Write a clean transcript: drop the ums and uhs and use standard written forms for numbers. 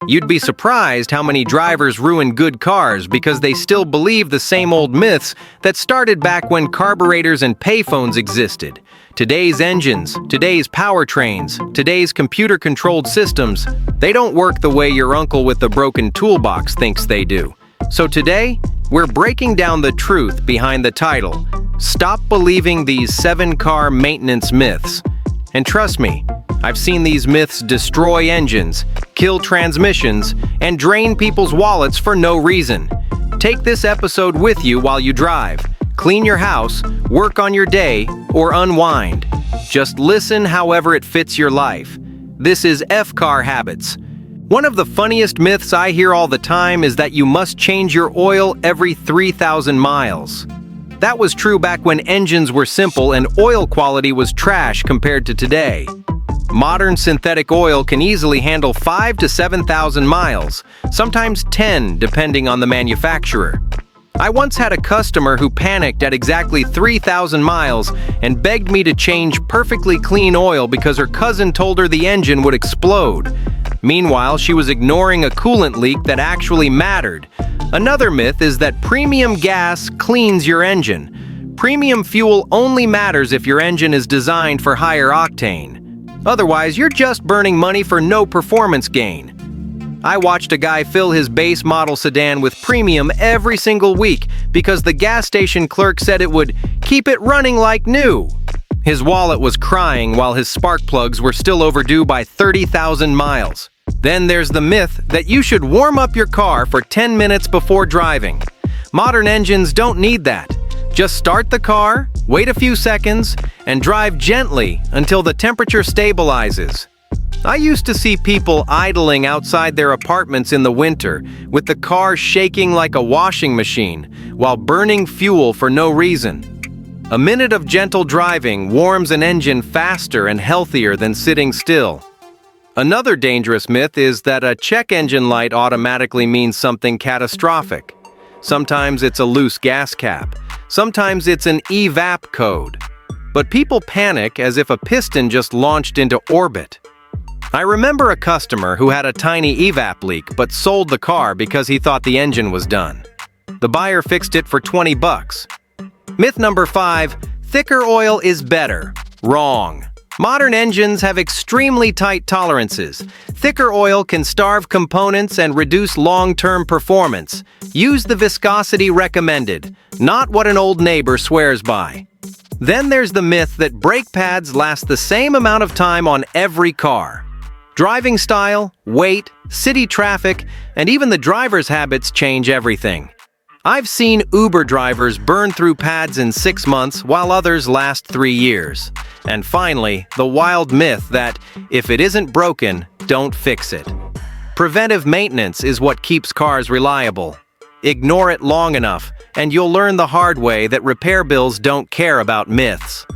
You'd be surprised how many drivers ruin good cars because they still believe the same old myths that started back when carburetors and payphones existed. Today's engines, today's powertrains, today's computer-controlled systems, they don't work the way your uncle with the broken toolbox thinks they do. So today, we're breaking down the truth behind the title, Stop Believing These 7-Car Maintenance Myths. And trust me, I've seen these myths destroy engines, kill transmissions, and drain people's wallets for no reason. Take this episode with you while you drive, clean your house, work on your day, or unwind. Just listen however it fits your life. This is Eff Car Habits. One of the funniest myths I hear all the time is that you must change your oil every 3,000 miles. That was true back when engines were simple and oil quality was trash compared to today. Modern synthetic oil can easily handle 5,000 to 7,000 miles, sometimes 10 depending on the manufacturer. I once had a customer who panicked at exactly 3,000 miles and begged me to change perfectly clean oil because her cousin told her the engine would explode. Meanwhile, she was ignoring a coolant leak that actually mattered. Another myth is that premium gas cleans your engine. Premium fuel only matters if your engine is designed for higher octane. Otherwise, you're just burning money for no performance gain. I watched a guy fill his base model sedan with premium every single week because the gas station clerk said it would keep it running like new. His wallet was crying while his spark plugs were still overdue by 30,000 miles. Then there's the myth that you should warm up your car for 10 minutes before driving. Modern engines don't need that. Just start the car, wait a few seconds, and drive gently until the temperature stabilizes. I used to see people idling outside their apartments in the winter, with the car shaking like a washing machine, while burning fuel for no reason. A minute of gentle driving warms an engine faster and healthier than sitting still. Another dangerous myth is that a check engine light automatically means something catastrophic. Sometimes it's a loose gas cap. Sometimes it's an evap code. But people panic as if a piston just launched into orbit. I remember a customer who had a tiny evap leak but sold the car because he thought the engine was done. The buyer fixed it for $20. Myth number 5, thicker oil is better. Wrong. Modern engines have extremely tight tolerances. Thicker oil can starve components and reduce long-term performance. Use the viscosity recommended, not what an old neighbor swears by. Then there's the myth that brake pads last the same amount of time on every car. Driving style, weight, city traffic, and even the driver's habits change everything. I've seen Uber drivers burn through pads in 6 months while others last 3 years. And finally, the wild myth that if it isn't broken, don't fix it. Preventive maintenance is what keeps cars reliable. Ignore it long enough, and you'll learn the hard way that repair bills don't care about myths.